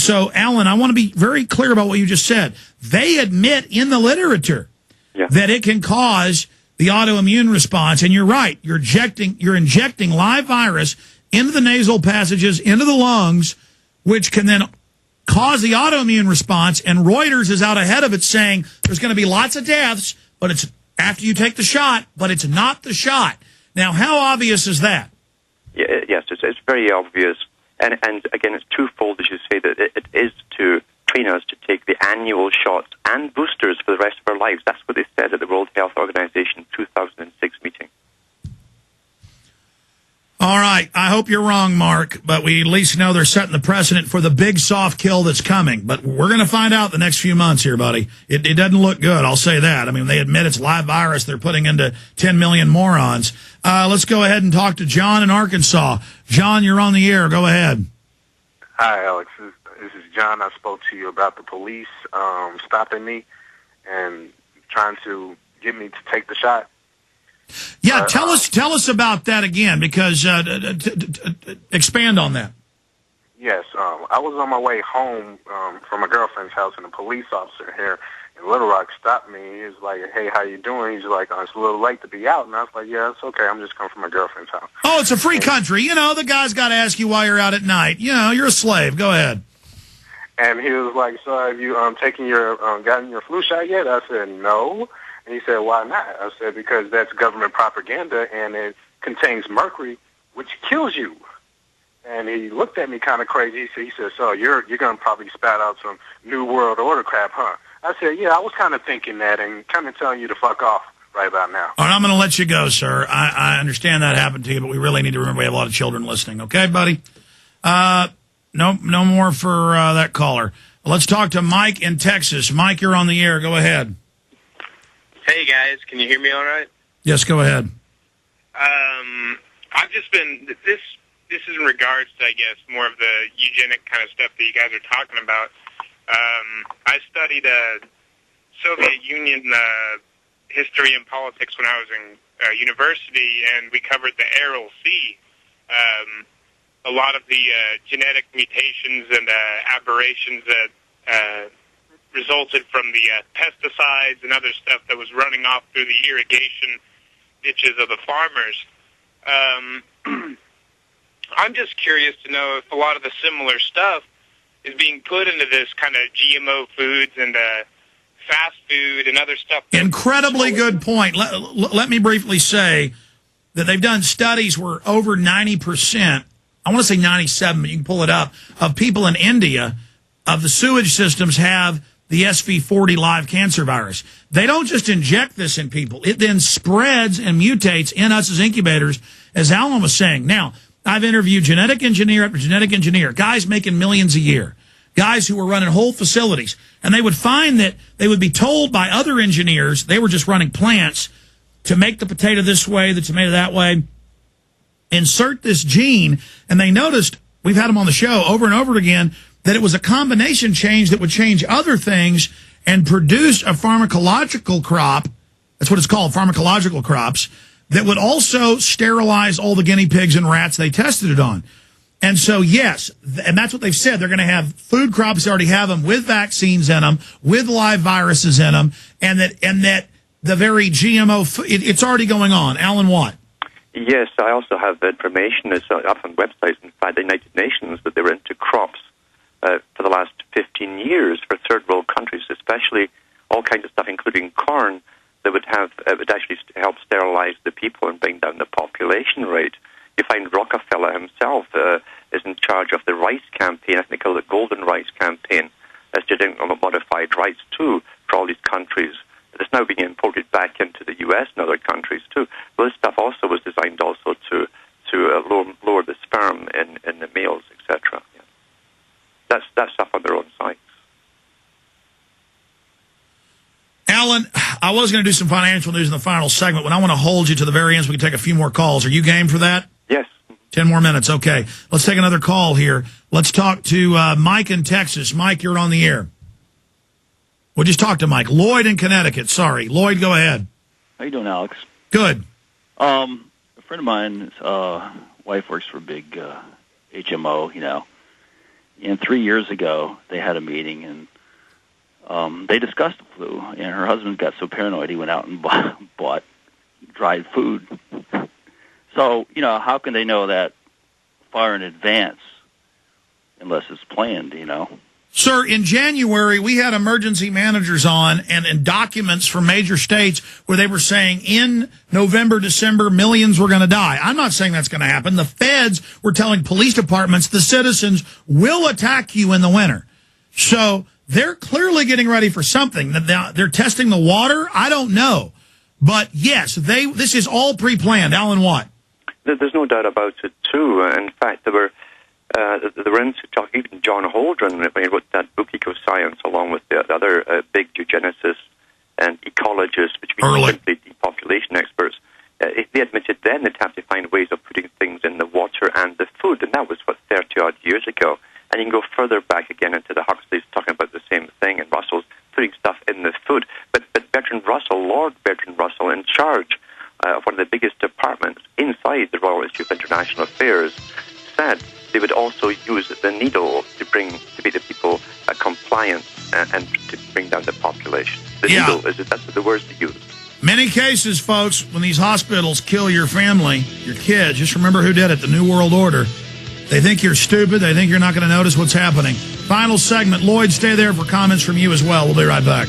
So, Alan, I want to be very clear about what you just said. They admit in the literature that it can cause the autoimmune response. And you're right. You're injecting live virus into the nasal passages, into the lungs, which can then cause the autoimmune response. And Reuters is out ahead of it saying there's going to be lots of deaths, but it's after you take the shot, but it's not the shot. Now, how obvious is that? Yes, it's very obvious. And again, it's twofold, as you say, that it is to train us to take the annual shots and boosters for the rest of our lives. That's what they said at the World Health Organization 2006 meeting. All right. I hope you're wrong, Mark, but we at least know they're setting the precedent for the big soft kill that's coming. But we're going to find out the next few months here, buddy. It doesn't look good, I'll say that. I mean, they admit it's live virus they're putting into 10 million morons. Let's go ahead and talk to John in Arkansas. John, you're on the air. Go ahead. Hi, Alex. This is John. I spoke to you about the police stopping me and trying to get me to take the shot. Yeah, tell us about that again, because expand on that. Yes, I was on my way home from my girlfriend's house, and a police officer here in Little Rock stopped me. He was like, "Hey, how you doing?" He's like, "Oh, it's a little late to be out," and I was like, "Yeah, it's okay. I'm just coming from my girlfriend's house." Oh, it's a free country. You know, the guy's got to ask you why you're out at night. You know, you're a slave. Go ahead. And he was like, "So have you gotten your flu shot yet?" I said, "No." And he said, "Why not?" I said, "Because that's government propaganda, and it contains mercury, which kills you." And he looked at me kind of crazy. He said, "So you're going to probably spat out some New World Order crap, huh?" I said, "Yeah, I was kind of thinking that and kind of telling you to fuck off right about now." All right, I'm going to let you go, sir. I understand that happened to you, but we really need to remember we have a lot of children listening. Okay, buddy? No more for that caller. Let's talk to Mike in Texas. Mike, you're on the air. Go ahead. Hey, guys. Can you hear me all right? Yes, go ahead. I've just been, this is in regards to, I guess, more of the eugenic kind of stuff that you guys are talking about. I studied Soviet Union history and politics when I was in university, and we covered the Aral Sea. A lot of the genetic mutations and aberrations that resulted from the pesticides and other stuff that was running off through the irrigation ditches of the farmers. I'm just curious to know if a lot of the similar stuff is being put into this kind of GMO foods and fast food and other stuff. Incredibly good point. Let me briefly say that they've done studies where over 90%, I want to say 97, but you can pull it up, of people in India, of the sewage systems have the SV40 live cancer virus. They don't just inject this in people. It then spreads and mutates in us as incubators, as Alan was saying. Now, I've interviewed genetic engineer after genetic engineer, guys making millions a year, guys who were running whole facilities, and they would find that they would be told by other engineers, they were just running plants, to make the potato this way, the tomato that way, insert this gene, and they noticed, we've had them on the show over and over again, that it was a combination change that would change other things and produce a pharmacological crop, that's what it's called, pharmacological crops, that would also sterilize all the guinea pigs and rats they tested it on. And so, yes, and that's what they've said. They're going to have food crops that already have them with vaccines in them, with live viruses in them, and that the very GMO, it's already going on. Alan Watt. Yes, I also have information. It's up on websites inside the United Nations that they were into crops for the last 15 years for third world countries, especially all kinds of stuff, including corn, that would actually help sterilize the people and bring down the population rate. You find Rockefeller himself is in charge of the rice campaign. I think they call it the Golden Rice Campaign. That's genetically modified rice too for all these countries. It's now being imported back into the U.S. and other countries too. Well, this stuff also was designed also to lower the sperm in the males, etc. Yeah. That's stuff on their own sites. Alan, I was going to do some financial news in the final segment, but I want to hold you to the very end so we can take a few more calls. Are you game for that? Yes. 10 more minutes. Okay. Let's take another call here. Let's talk to Mike in Texas. Mike, you're on the air. We'll just talk to Mike. Lloyd in Connecticut. Sorry. Lloyd, go ahead. How you doing, Alex? Good. A friend of mine's wife works for a big HMO, And 3 years ago, they had a meeting, and they discussed the flu. And her husband got so paranoid, he went out and bought dried food. So, you know, how can they know that far in advance unless it's planned, you know? Sir, in January, we had emergency managers on and documents from major states where they were saying in November, December, millions were going to die. I'm not saying that's going to happen. The feds were telling police departments the citizens will attack you in the winter. So they're clearly getting ready for something. They're testing the water. I don't know. But, yes, this is all pre-planned. Alan Watt. There's no doubt about it, too. In fact, there were into talk, even John Holdren, when he wrote that book, Ecoscience, along with the other big eugenicists and ecologists, which means simply depopulation experts, they admitted then they'd have to find ways of putting things in the water and the food, and that was, 30-odd years ago. And you can go further back again into the Huxleys talking about the same thing, and Russell's putting stuff in the food. But Bertrand Russell, Lord Bertrand Russell, in charge of one of the biggest departments inside the Royal Institute of International Affairs, said they would also use the needle to make the people compliant and to bring down the population. The needle, that's the words they use. Many cases, folks, when these hospitals kill your family, your kids, just remember who did it, the New World Order. They think you're stupid. They think you're not going to notice what's happening. Final segment. Lloyd, stay there for comments from you as well. We'll be right back.